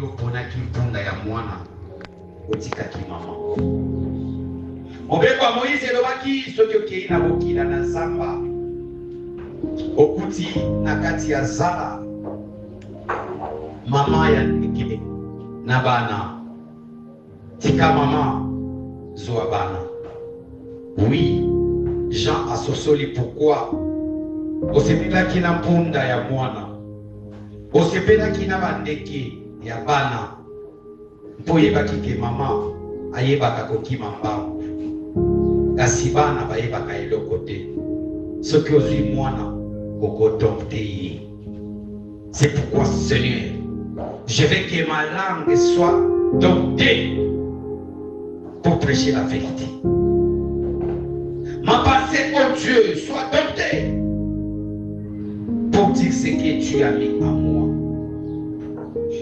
yoponaki mpunda ya mwana otikaki mama. Mobeko ya Moïse elobaki soki okei na bokila na zamba okuti na kati ya zala mama ya ndeke na bana tika mama zwa bana. Oui, Jean asosoli pourquoi osepelaki na mpunda ya mwana osepelaki na bandeke ya bana mpo oyebaki ke mama ayebaka kokima mbangu kasi bana bayebaka eloko te. Soki ozwi mwana okodompte ye. C'est pourquoi, Seigneur, je veux que ma langue soit domptée pour prêcher la vérité. Ma pensée, oh Dieu, soit domptée pour dire ce que tu as mis en moi.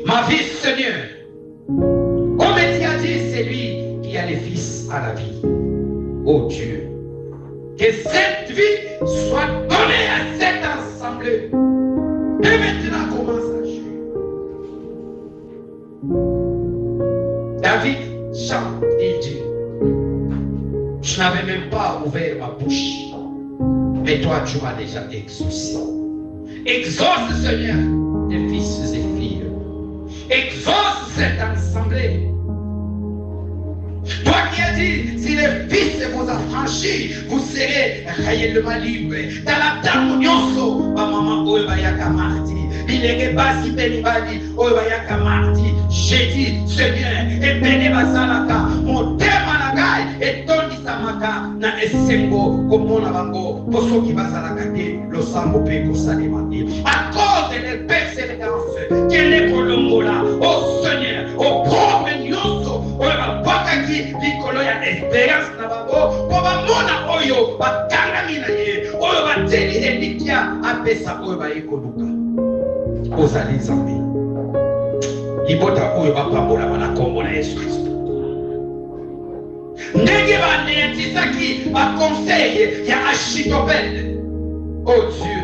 Ma vie, Seigneur, comme tu as dit, c'est lui qui a les fils à la vie. Oh Dieu, que cette vie soit donnée à cette assemblée. Et maintenant commence à jouer. David chante et dit, je n'avais même pas ouvert ma bouche, mais toi tu m'as déjà exaucé. Exauce, Seigneur, tes fils et filles. Exauce cette assemblée. Toi qui as dit, si les fils vous affranchis, vous serez réellement libres. Dans la tamunyoso, ma maman oebayaka marti. Il est basi penibadi oebayaka marti. J'ai dit, Seigneur, et bene basalaka, mon temanagai, et tondi samaka, na esengo, comme na bango, poso ki basalaka te, lo sambo pe kosalemati. À cause de les persévérances, qu'elle est pour le mola, oh Seigneur, au propre nyoso, oebapakaki, likolo ya espérance na bango, po bamona oyo, bakangami na ye, oyo bateli elikia, apesa oyo baekoluka. Ozali nzambe. Libota oyo bapambola na kombo na Yesu Kristo. Ndenge banetisaki bakonseil ya Achitopele. Oh Dieu.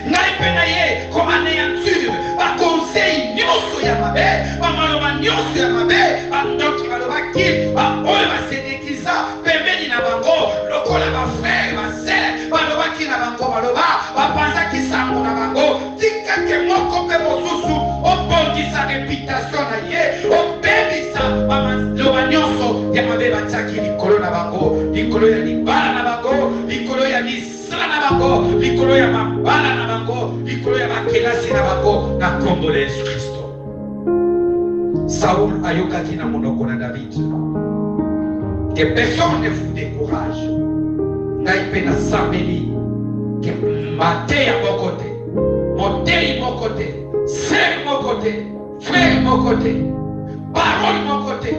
Ngai pena ye comme anéanture bakonseil nyonso ya mabe, bamaloba nyonso ya mabe, bandoki balobaki, oyo basedekiza pembeni na bango, lokola bafrère, basere, balobaki na bango baloba, bapanzaki sango na bango, tikake moko mpe mosusu, obongisa réputation na ye, obebisa bamaloba nyonso ya mabe batiaki likolo na bango, likolo ya libala na bango, likolo ya lisala na bango, likolo ya mabala na bango, likolo ya bakelasi na bango, na kombo la Yesu Kristo. Saoul ayokaki na monoko na David. Que personne ne vous décourage. Ngai pe na sambeli que mateya moko te, motei moko te, ser moko te, frère moko te, parole moko te,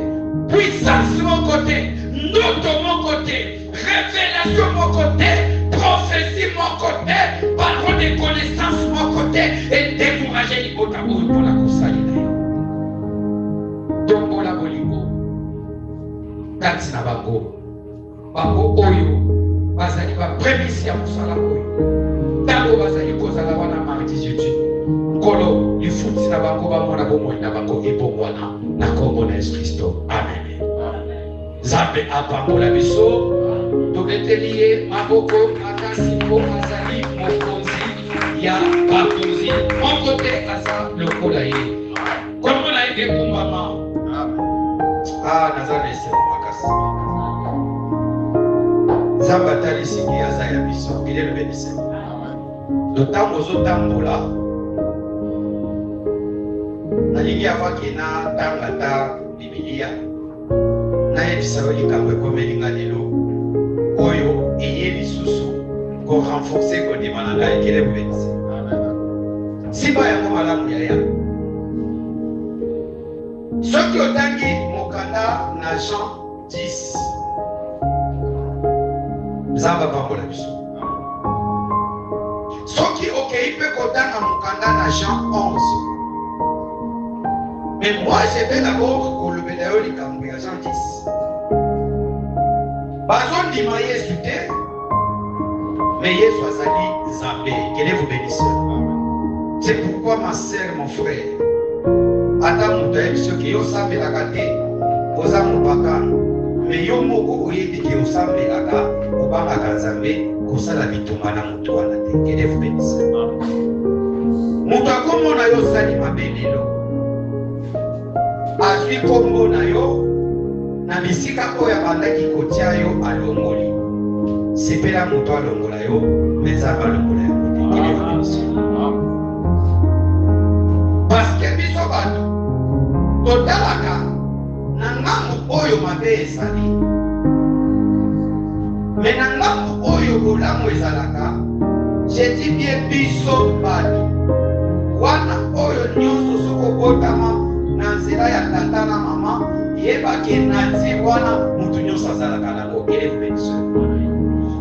puissance moko te, ndoto moko te, révélation moko te, prophétie moko te, parole de connaissance moko te, et décourager libota oyo pour la kosali na yo. Tombola bolingo kati na bango, bango oyo bazali ba prémisse ya mosala oyo, ntango bazali kozala wana mardi jeudi nkolo lifuti na bango bamona bomoi na bango ebongwana na kombo na Yesu Kristo. Amen. Nzambe apambola biso, tobeteli ye maboko akasiko azali mokonzi ya bakonzi moko te aza lokola ye, kombo na ye ekumbama. Nazana esemo makasi. Nzambe atali siki aza ya biso bilelo benise. Lotango ozotambola nalingi avaki na tangata Bibilia nayebisa yo likambo ekomeli nga lelo oyo eye lisusu korenforce kondima na ngai ekele benise. Simba yango malamu yaya. Soki otangi mokanda na Jean 10, Nzambe apambola biso. Soki okei pe kotanga mokanda na Jean 11, mais moi je vais d'abord kolobela yo likambo ya Jean 10. Bazondima Yesu te, mais Yesu azali Nzambe. Que Dieu vous bénisse. C'est pourquoi ma sœur, mon frère, moto ayebi soki yo osambelaka te oza mopaka me yo moko oyebi ke osambelaka obangaka nzambe kosala bitumba na moto wana te. Kede vous bénisse. Moto akomona yo osali mabe lelo azwi kombo na yo na bisika oyo abandaki kotia yo alongoli sepela moto alongola yo me nzambe alongola yango te. Kede vous bénisse. Parce que biso bato totalaka na ngambo oyo mabe ezali me na ngambo oyo bolamu ezalaka. Je dis bien biso bato wana oyo nyonso soko botama na nzela ya tata na mama yebake nati wana mutu nyonso azalaka nango. Kede vous bénisse.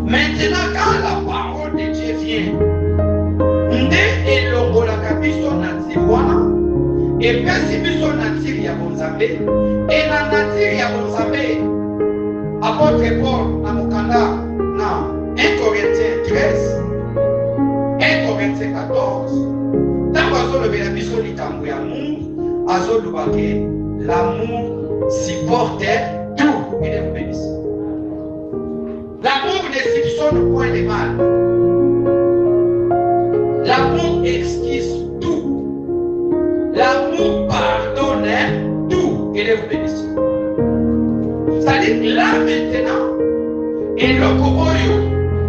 Maintenant quand la parole de Dieu vient nde elongolaka biso nati wana epesi biso natiri ya bonzambe e na natiri ya bonzambe apôtre Paul na mokanda na 1 Corinthiens 13 1 Corinthiens 14 ntango azolobela biso likambo ya amour azoloba ke l'amour supporte tout. Il est bénisse. L'amour ne soupçonne point le mal. L'amour excuse tout. L'amour pardonne tout. Il est bénisse. C'est-à-dire là maintenant, et le koboyo,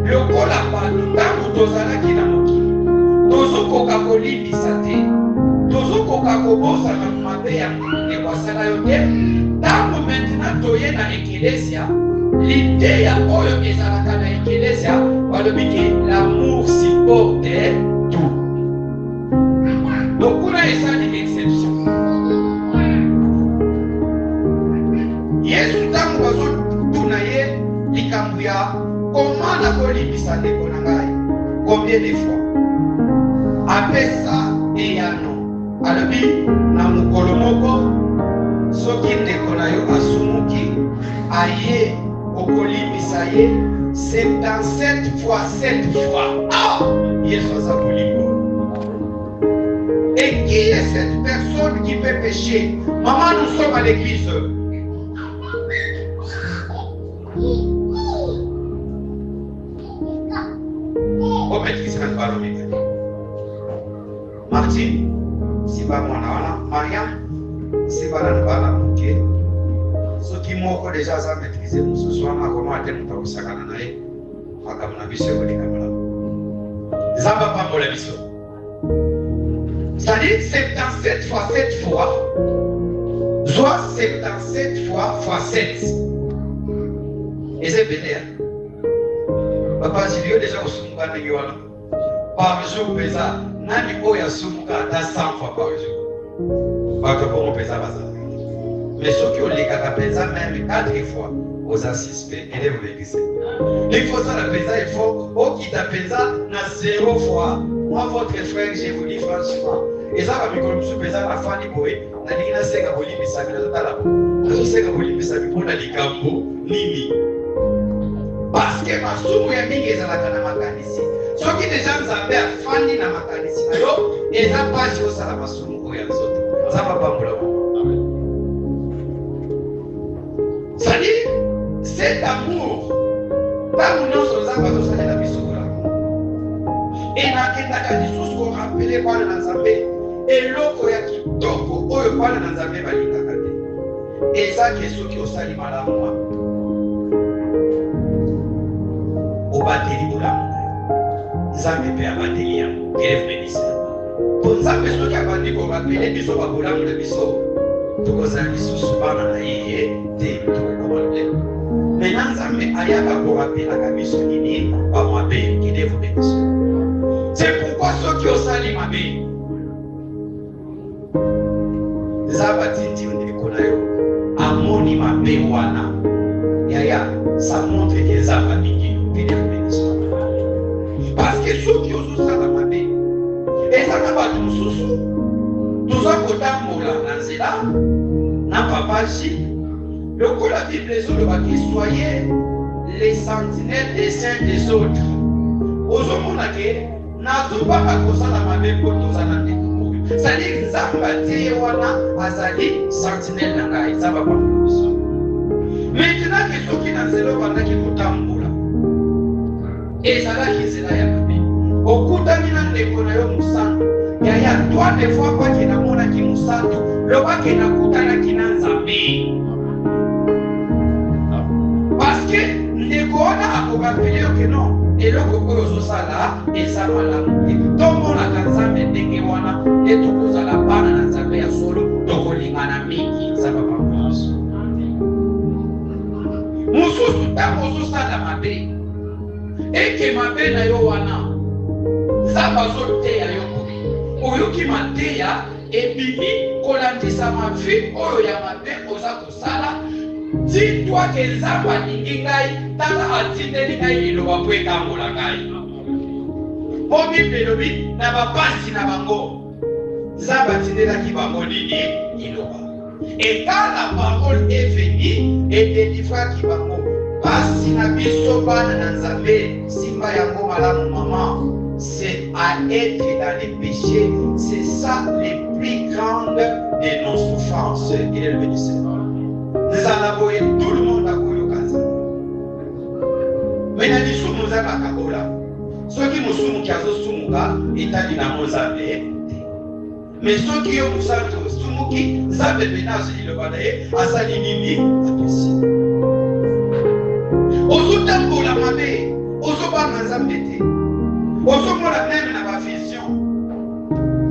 le kola pardon, tango tozalaki na mokili, tozokoka kolimbisa te, tozokoka kobosa na mabe ya ekwasala yo te. Tango maintenant toye na eklesia, l'idée ya oyo ezalaka na eklesia balobi ke l'amour supporte tout. Donc kuna ezali exception. Yesu ntango bazotuna ye likambo ya koma na kolimbisa ndeko na ngai combien de fois apesa eyano alobi na mokolo moko soki ndeko na yo asumuki aye okolimbisa ye 77 fois 7 fois. Ah! Yesu aza kolimba. Et qui est cette personne qui peut pécher? Maman, nous sommes à l'église. Oh, mais qui serait pas l'homme? Martine, si pas mon âme, Mariam, si pas la nouvelle, ok. Ce qui m'a déjà maîtrisé ce soir, comment attendre ta osakana nae, makamuna biso kuli kamala. Zamba pas pour la biso. C'est-à-dire 77 fois 7 fois, soit 77 fois 7. Et c'est bénéfique. Papa, si Dieu déjà au Sumuka Ngiwana, par jour, pesa, nani oya Sumuka à 100 fois par jour. Pas que pour mon pesa bazar. Mais ceux qui ont les pesa même 4 fois aux assises, et vous les dites. Il faut ça la pesa, il faut au qui t'a pesa na 0 fois. Moi, votre frère, je vous dis franchement, et ça va me commencer pesa la fin du boé, na lina seka boli misami na tala. Na seka boli misami pour na likambo nini. Parce que ma soupe ya mingi ezalaka na makanisi. Soki déjà nzambe afandi na makanisi na yo, eza pasi osala masumu oyo nzoto. Nzamba pambola. C'est-à-dire, cet amour, tant nous sommes à la mission. Et na kendaka lisusu ko rappeler par le nzambe, eloko ya kitoko oyo par le nzambe balingaka te. Eza ke soki osali malamu. Obateli bolamu. Nzambe pe abateli yango. Kele bénisse. Pour nzambe soki abandi ko rappeler biso ba bolamu na biso. Tokozala lisusu bana na ye te tokomande. Maintenant nzambe ayaka ko rappeler biso nini ba mabe kele bénisse. C'est pourquoi ceux qui ont sali mabe Zaba titi ondikonayo amoni mabe wana yaya ça montre que Zaba mingi kele bénisse. Parce que ceux qui ont sali mabe ezaka batu mususu toza kotambola na nzela na papaji lokola Bible ezoloba ki soyez les sentinelles des saints des autres. Ozomona ke nazobaka kosala mabe po tozala ndeko C'est-à-dire nzamba te wana azali sentinelle na ngai nzamba kwa biso. Maintenant que soki na nzela bandaki kotambola ezalaki nzela ya mabe okutani na ndeko na yo mosantu yaya toi ne fois pas ke namonaki mosantu lobaki nakutanaki na nzambe parce que ndeko wana akokapele yo ke non eloko oyo ozosala eza malamu te tomonaka nzambe ndenge wana nde tokozala bana na nzambe ya solo tokolingana mingi nzambe bakoso mosusu ntango ozosala mabe eke mabe na yo wana nzambe azoteya yo oyoki mateya ebimi kolandisa mavi oyo ya mabe oza kosala ti-toi ke nzambe alingi ngai tala atindeli ngai liloba mpo ekambola ngai mpo bible elobi na bapasi na bango nzambe atindelaki bango nini liloba et quand la parole est venue et délivraki bango pasi na biso bana na nzambe simba yango malamu mama c'est à être dans les péchés, c'est ça les plus grandes de nos souffrances. Il est le béni Seigneur. Nous allons voir tout le monde à Koyokaza. Mais nous sommes nous à Kabola. Ceux qui nous sommes qui ont sumuga, Italie na Mozambique. Mais ceux qui ont nous sumuki, Zabe Benaz le Badaye, Asali Nini, Atesi. Ozutambo la Mabe, Ozoba Mazambete. Ozomona même na ba vision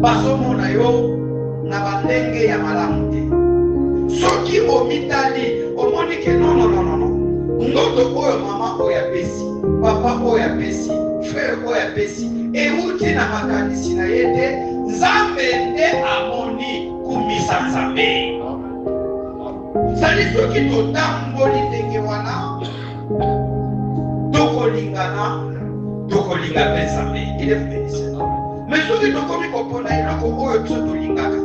bazomona yo na bandenge ya malamu te soki omitali omoni ke non ngoto oyo mama oyo apesi papa oyo apesi frère oyo apesi euti na makanisi na ye te nzambe nde amoni kumisa nzambe sali soki totamboli ndenge wana tokolingana tokolinga pesa me il est béni Seigneur. Mais soki tokomi kopona eloko oyo biso tolingaka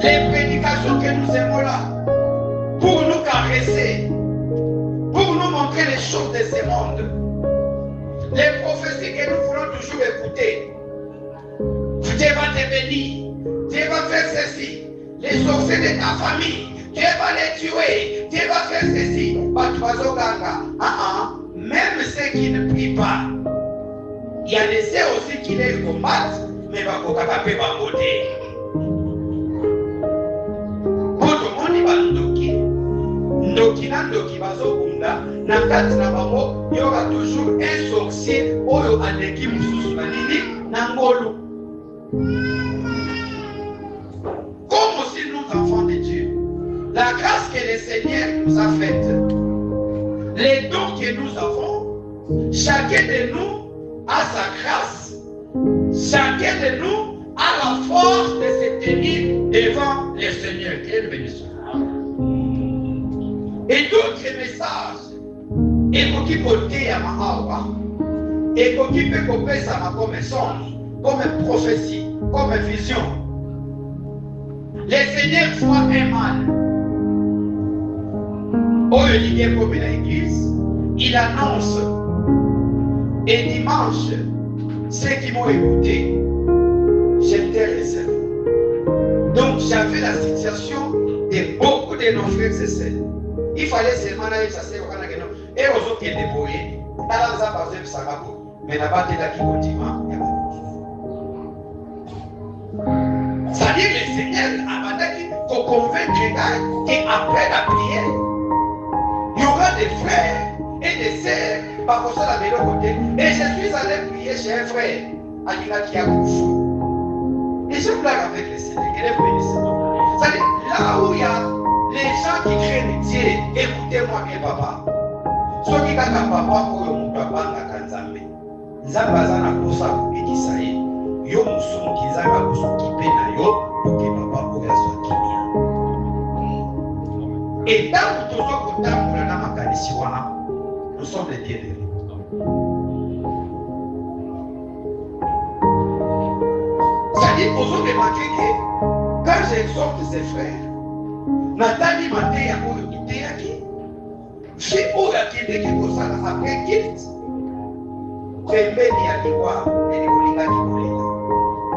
les prédications que nous aimons là pour nous caresser, pour nous montrer les choses de ce monde, les prophéties que nous voulons toujours écouter. Dieu va te bénir, Dieu va faire ceci, les sorciers de ta famille, Dieu va les tuer, Dieu va faire ceci, même ceux qui ne prient pas, il y a des ceux aussi qui les combattent, mais va pas faire beauté. Pour tout le monde, il va ndoki na ndoki bazokunda na kati na bango il y aura toujours un sorcier oyo aleki mususu na nini na ngolu. Comme aussi nous enfants de Dieu, la grâce que le Seigneur nous a faite, les dons que nous avons, chacun de nous a sa grâce, chacun de nous a la force de se tenir devant le Seigneur. Quelle bénédiction. Et d'autres messages, et qui portent à ma aura, et qui peut couper ça comme un songe, comme une prophétie, comme une vision. Le Seigneur voit un mal. Au lieu comme l'église, il annonce. Et dimanche, ceux qui m'ont écouté, j'étais réservé. Donc j'avais la situation de beaucoup de nos frères et sœurs. Il fallait seulement aller chasser au Canada. Et aux autres qui étaient débrouillés, dans la base de Sangapur, mais là-bas, il y a qui continue. C'est-à-dire que le Seigneur a dit qu'on convainc qu'après la prière, il y aura des frères et des sœurs par rapport à la côté. Et je suis allé prier chez un frère, Alina qui a fou. Et je blague avec le Seigneur, il est béni. C'est-à-dire là où il y a les gens qui craignent Dieu, écoutez-moi bien, papa. Ceux qui ont papa ou mon papa, Nzambe. Nzambe azana kosa kubikisa ye. Yo musumu kizanga kusukipe na yo, pour que papa ou soit kimia. Et tant que nous sommes dans la makanisi wana, nous sommes les bienvenus. C'est-à-dire qu'on a remarqué que quand j'exhorte ses frères, Nathalie Maté a occupé à qui? J'ai occupé qui pour ça après quitte. Pembeni ya liwa, eli kolinga ki kolinga.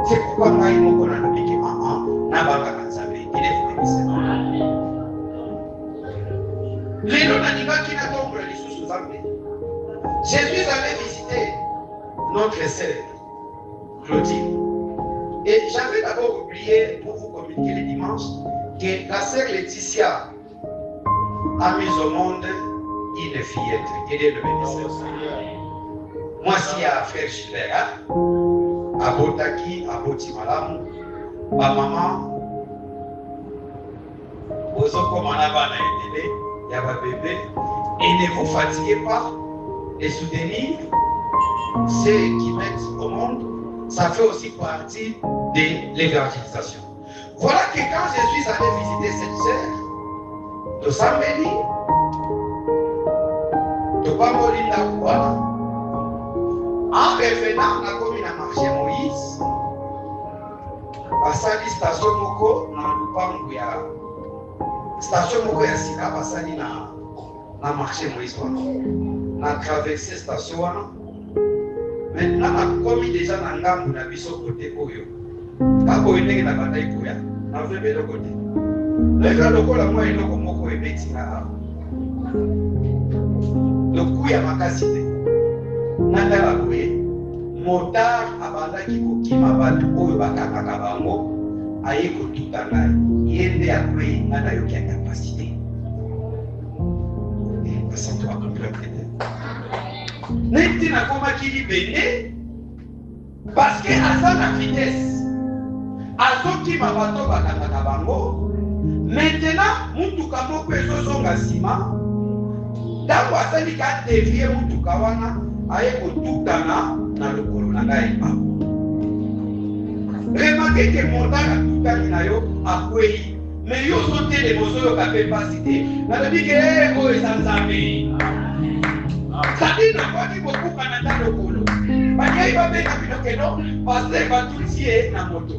C'est pourquoi moi, il m'a dit que n'a pas il est les noms d'animaux qui n'attendent les sous-amés. Jésus avait visité notre sœur, Claudine. Et j'avais d'abord oublié, pour vous communiquer le dimanche, que la sœur Laetitia a mis au monde une fillette. Quel est le bénéfice? Moi, si à frère Chilera, à Botaki, à Botimalam, à maman, aux autres, il y a un bébé. Et ne vous fatiguez pas de soutenir ceux qui mettent au monde. Ça fait aussi partie de l'évangélisation. Voilà que quand Jésus allait visiter cette sœur, de Sambeli, de Pamolinda Kouala, en revenant, on a commis à marché Moïse, à Sali station Moko, dans le Lupangu ya station Moko ya Sika, à Sali na marché Moïse, on a traversé station. Maintenant, on a commis déjà dans l'angle de la biso côté Oyo. Quand on est dans la bataille Koya, on a fait de côté. Le cas de quoi la moi est là comme Moko et Betina. Le coup ya makasite. Nanda la kouye. Motard abanda kima batu oyo bakaka kabango. Aye kotuta ngai. Yende ya kouye nanda yo kia capacité. C'est toi comme le président. Neti na koma kili bene parce que asa na vitesse azoki mabato bakataka bango maintenant mutuka moko ezozonga nsima ntango asali ka devie mutuka wana aye kotutana na lokolo na ngai epango remarke ke montaka atutani na yo akwei me yo ozotelema ozoyoka mpe mpasi te nalobi ke oyo eza nzambe c'est-à-dire nakwaki kokuka na ta lokolo banyai babenga bino keno paster batutie na moto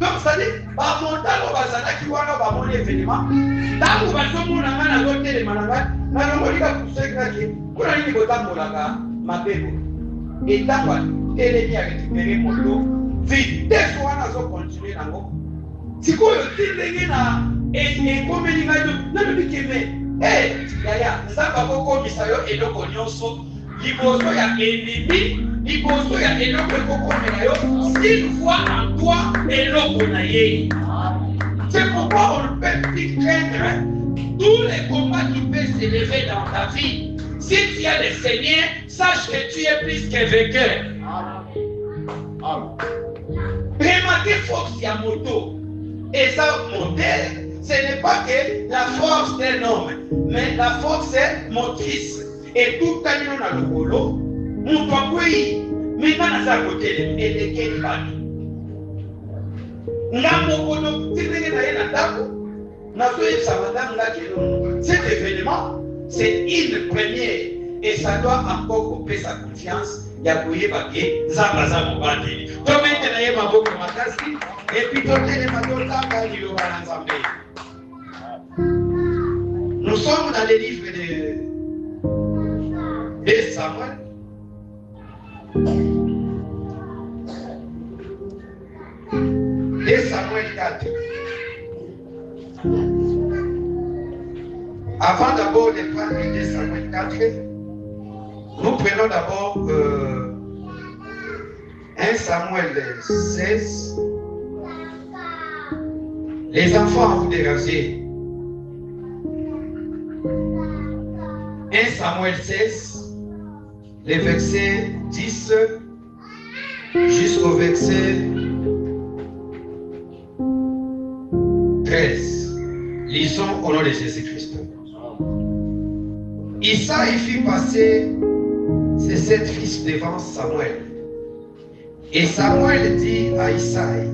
donc c'est-à-dire bamontalo bazalaki wana bamoni événement ntango bazomona ngai nazotelema na ngai nalongolika kusekaki mpona nini botambolaka mabebo etango atelemi arécupere moto vitese wana azokontinue nango sikoyo ti ndenge na ekomeli ngai nalobi keme yaya nzambe akokomisa yo eloko nyonso liboso ya ennemi liboso ya eloko ekokomela yo s'il voit en toi eloko na ye. C'est pourquoi on ne peut plus craindre tous les combats qui peuvent s'élever dans ta vie. Si tu as le Seigneur, sache que tu es plus que vainqueur. Remarquez force ya moto et ça modèle. Ce n'est pas que la force d'un homme, mais la force est motrice. Et tout le monde a le boulot, mon pays, maintenant à sa côté, et les quels bani. Cet événement, c'est une première. Et ça doit encore couper sa confiance. Yakuye Bake, Zambaza Mobadi. Tomé Tenaye Maboko Makasi, et puis Totele Madota Kalilo Balanzambe. Nous sommes dans les livres de Samuel. De Samuel 4. Avant d'abord de prendre de Samuel 4, nous prenons d'abord 1 Samuel 16. Les enfants, vous dérangez. 1 Samuel 16, les versets 10 jusqu'au verset 13. Lisons au nom de Jésus-Christ. Isaïe fit passer ses 7 fils devant Samuel. Et Samuel dit à Isaïe,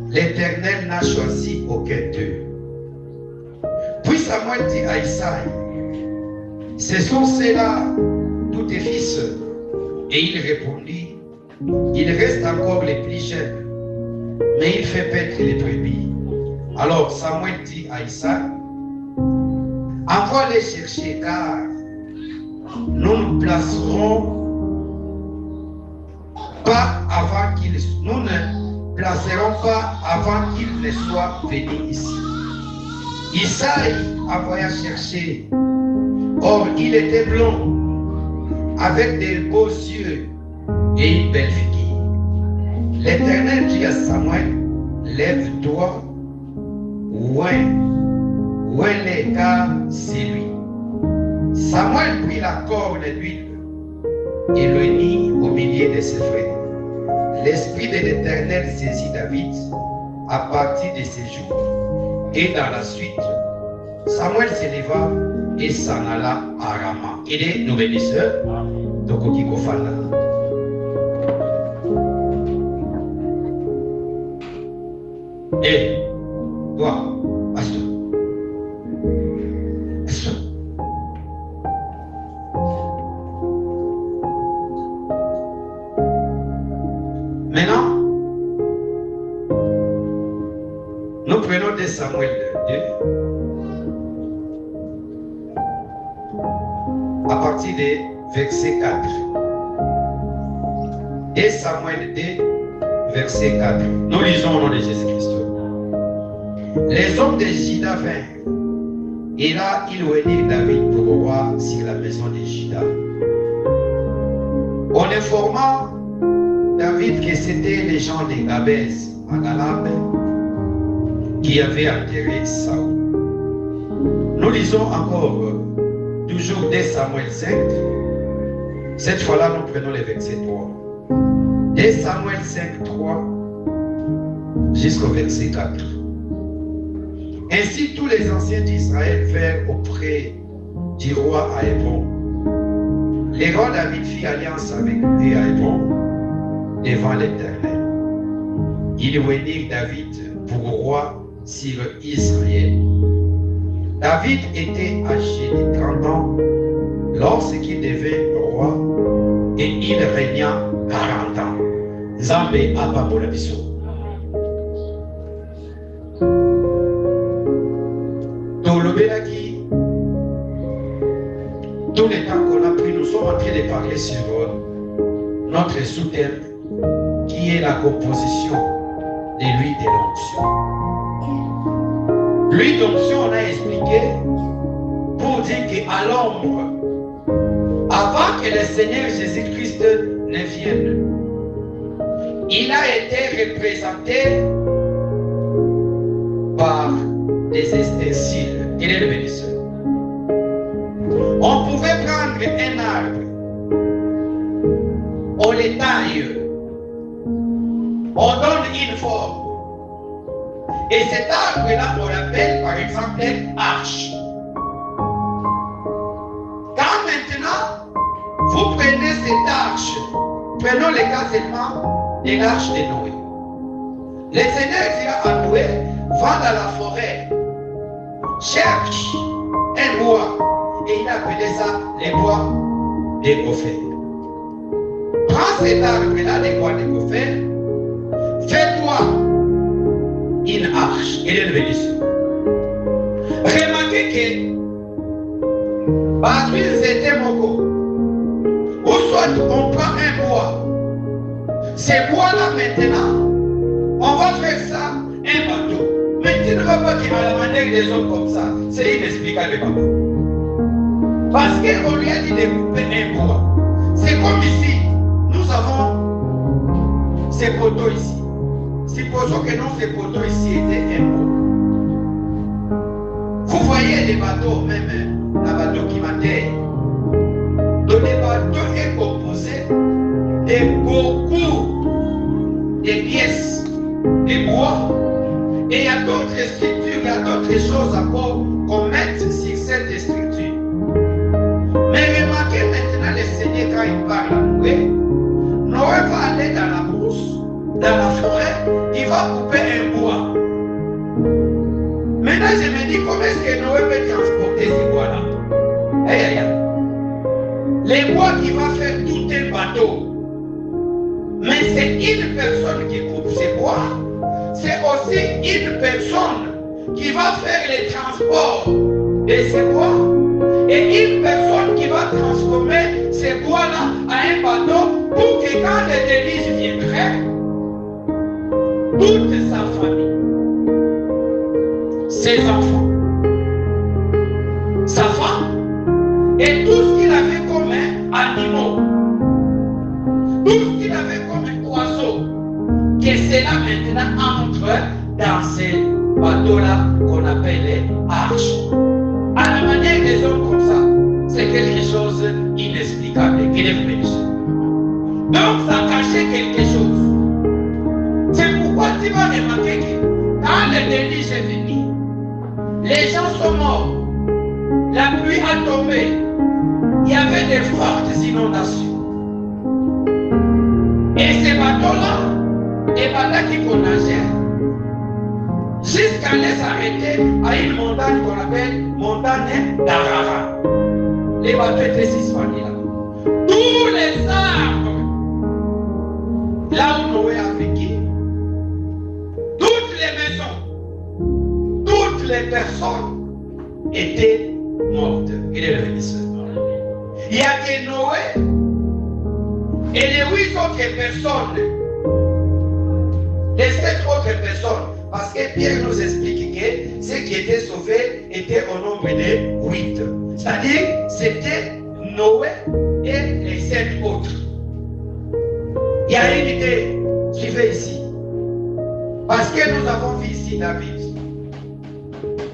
l'Éternel n'a choisi aucun d'eux. Puis Samuel dit à Isaïe, ce sont ceux-là, tous tes fils. Et il répondit, il reste encore les plus jeunes, mais il fait paître les brebis. Alors Samuel dit à Isaïe, envoie les chercher, car nous ne placerons pas avant qu'ils, nous ne placeront pas avant qu'ils ne soient venus ici. Isaïe envoya chercher. Or, il était blond, avec des beaux yeux et une belle figure. L'Éternel dit à Samuel, lève-toi, ouin les car c'est lui. Samuel prit la corne d'huile et le mit au milieu de ses frères. L'Esprit de l'Éternel saisit David à partir de ces jours. Et dans la suite, Samuel s'éleva et s'en alla à Rama. Il est nos bénisseurs, donc on dit qu'on fait là. Et, toi, assis-toi. Assis-toi. Maintenant, nous prenons de Samuel 2, à partir de verset 4. Et Samuel 2, verset 4. Nous lisons au nom de Jésus-Christ. Les hommes de Juda vinrent, et là ils oignirent David pour roi sur la maison de Juda. On informa David que c'était les gens de Gabès à Galab qui avaient enterré Saoul. Nous lisons encore toujours 2 Samuel 5. Cette fois-là, nous prenons le verset 3. 2 Samuel 5, 3 jusqu'au verset 4. Ainsi, tous les anciens d'Israël vinrent auprès du roi à Hébron. Le roi David fit alliance avec eux à Hébron devant l'Éternel. Ils oignirent David pour roi sur Israël. David était âgé de 30 ans lorsqu'il devint roi et il régna 40 ans. Nzambe apambola biso. Tout le temps qu'on a pris, nous sommes en train de parler sur notre sous-thème qui est la composition de l'huile de l'onction. L'huile d'onction, on a expliqué pour dire qu'à l'ombre, avant que le Seigneur Jésus-Christ ne vienne, il a été représenté par des ustensiles. Il est le bénisseur. On pouvait prendre un arbre, on le taille, on donne une forme. Et cet arbre-là, on l'appelle par exemple arche. Quand maintenant, vous prenez cette arche, prenons le cas seulement de l'arche de Noé. Le Seigneur dira à Noé, va dans la forêt, cherche un bois. Et il a appelé ça les bois des Gopher. Prends cet arbre-là, les bois des Gopher, fais-toi une arche. Il est le bénisseur. Remarquez que, parce qu'ils étaient moko, ou soit on prend un bois, ces bois-là maintenant, on va faire ça un bateau. Mais tu ne vas pas dire à la manière des autres comme ça. C'est inexplicable, papa. Parce qu'on lui a dit de couper un bois. C'est comme ici. Nous avons ces poteaux ici. Supposons que non, ces poteaux ici étaient un bois. Vous voyez les bateaux, même la bateau qui m'attend. Donc le bateau est composé de beaucoup de pièces de bois. Et il y a d'autres structures, il y a d'autres choses encore qu'on met sur cette structure. Mais remarquez maintenant le Seigneur quand il parle à Noé. Noé va aller dans la brousse, dans la forêt, il va couper un bois. Maintenant je me dis comment est-ce que Noé peut transporter ces bois-là? Les bois qui va faire tout un bateau. Mais c'est une personne qui coupe ces bois. C'est aussi une personne qui va faire le transport de ces bois. Et une personne qui va transformer ces bois-là à un bateau pour que quand les délices viendraient, toute sa famille, ses enfants, sa femme et tout ce qu'il avait comme animaux, tout ce qu'il avait comme oiseaux, que cela maintenant entre dans ces bateaux-là qu'on appelle les arches. À la manière des hommes comme ça, c'est quelque chose d'inexplicable. Donc ça cachait quelque chose. C'est pourquoi tu vas remarquer que quand le déluge est venu, les gens sont morts, la pluie a tombé, il y avait de fortes inondations. Et ces bateaux-là, les bateaux qui qu'on nageait, jusqu'à les arrêter à une montagne qu'on appelle montagne d'Arara. Les bateaux étaient suspendus là. Tous les arbres, là où Noé a vécu, toutes les maisons, toutes les personnes étaient mortes. Il est le bénisseur. Il y a que Noé et les 8 autres personnes, les 7 autres personnes, parce que Pierre nous explique que ceux qui étaient sauvés étaient au nombre de 8. C'est-à-dire, c'était Noé et les 7 autres. Il y a une idée qui fait ici. Parce que nous avons vu ici David.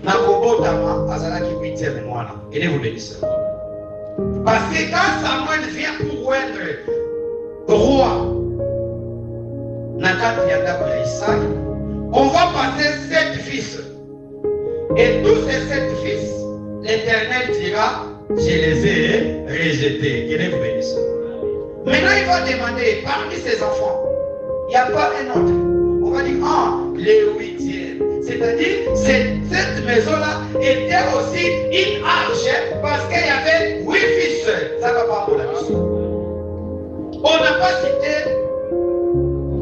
Nakobotama, Azalaki 8e mois. Et vous bénissez. Parce que quand Samuel vient pour être roi, Nakat Yandako Isaac, on va passer 7 fils. Et tous ces 7 fils, l'Éternel dira, je les ai rejetés. Que Dieu vous bénisse. Maintenant, il va demander, parmi ses enfants, il n'y a pas un autre. On va dire, les 8e. C'est-à-dire, cette maison-là était aussi une arche parce qu'il y avait 8 fils. Ça va pas pour la mission. On n'a pas cité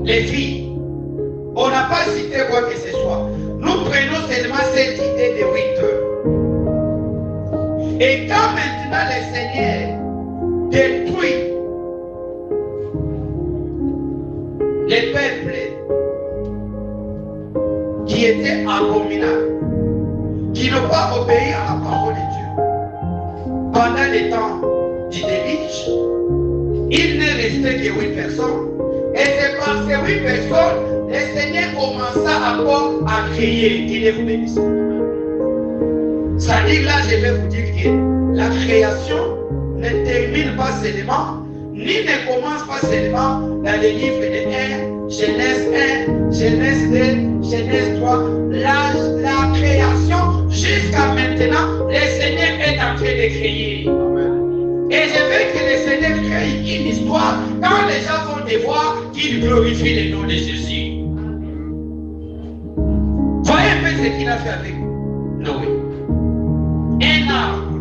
les filles. On n'a pas cité quoi que ce soit. Nous prenons seulement cette idée de 8 heures. Et quand maintenant le Seigneur détruit les peuples qui étaient abominables, qui n'ont pas obéi à la parole de Dieu, pendant le temps du déluge, il n'est resté que 8 personnes. Et c'est par ces 8 personnes le Seigneur commença encore à créer. Qu'il vous bénisse. C'est-à-dire là, je vais vous dire que la création ne termine pas seulement, ni ne commence pas seulement dans les livres de 1, Genèse 1, Genèse 2, Genèse 3. La création, jusqu'à maintenant, le Seigneur est en train de créer. Et je veux que le Seigneur crée une histoire quand les gens vont devoir qu'il glorifie le nom de Jésus. Voyez un peu ce qu'il a fait avec Noé. Un arbre.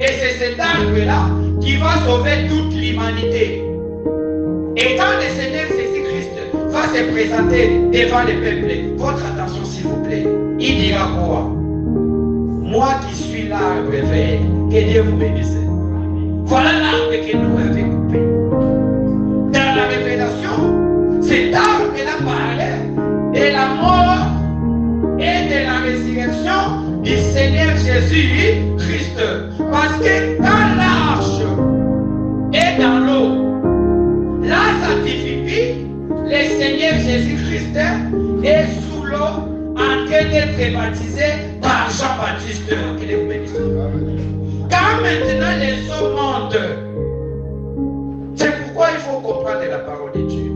Et c'est cet arbre-là qui va sauver toute l'humanité. Et quand le Seigneur Jésus-Christ va se présenter devant le peuple, votre attention s'il vous plaît, il dira quoi? Moi qui suis l'arbre vert, que Dieu vous bénisse. Voilà l'arbre que nous avons coupé. Dans la révélation, cet arbre-là parlait de la mort et de la résurrection du Seigneur Jésus-Christ. Parce que quand l'arche est dans l'eau, là ça signifie le Seigneur Jésus-Christ est sous l'eau en train d'être baptisé par Jean-Baptiste. Que Dieu vous bénisse. Quand maintenant les hommes montent, c'est pourquoi il faut comprendre la parole de Dieu.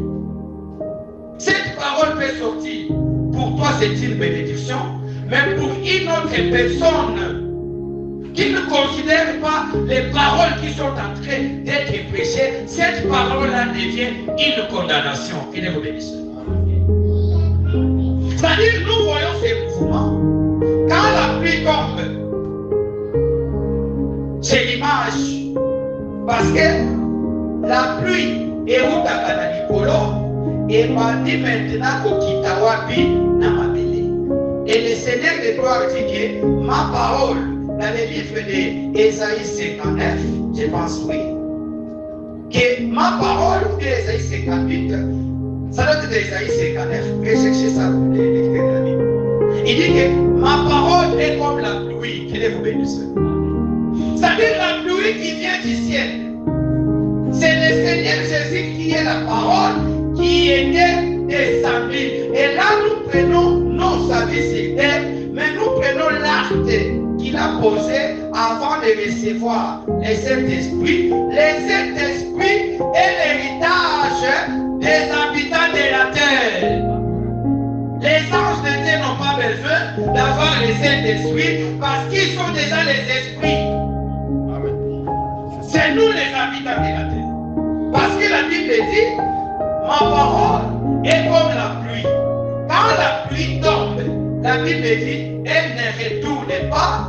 Cette parole peut sortir. Pour toi, c'est une bénédiction, mais pour une autre personne qui ne considère pas les paroles qui sont en train d'être prêchées, cette parole-là devient une condamnation. Qu'il vous bénisse. C'est-à-dire, nous voyons ces mouvements. Quand la pluie tombe, c'est l'image. Parce que la pluie est où ta canalicolo et m'a dit maintenant qu'au Kitawapi n'a pas belé. Et le Seigneur de gloire dit que ma parole dans le livre d'Ésaïe 59, je pense oui, que ma parole, ou Ésaïe 58, Ça doit être Isaïe 59. Recherchez ça, l'écriture de la Bible. Il dit que ma parole est comme la pluie. Que Dieu vous bénisse. C'est-à-dire la pluie qui vient du ciel. C'est le Seigneur Jésus qui est la parole qui était descendue. Et là, nous prenons non sa vie sur terre, mais nous prenons l'acte qu'il a posé avant de recevoir le Saint-Esprit. Le Saint-Esprit est l'héritage des habitants de la terre. Les anges de Dieu n'ont pas besoin d'avoir le Saint-Esprit parce qu'ils sont déjà les esprits. C'est nous les habitants de la terre. Parce que la Bible dit, ma parole est comme la pluie. Quand la pluie tombe, la Bible dit, elle ne retourne pas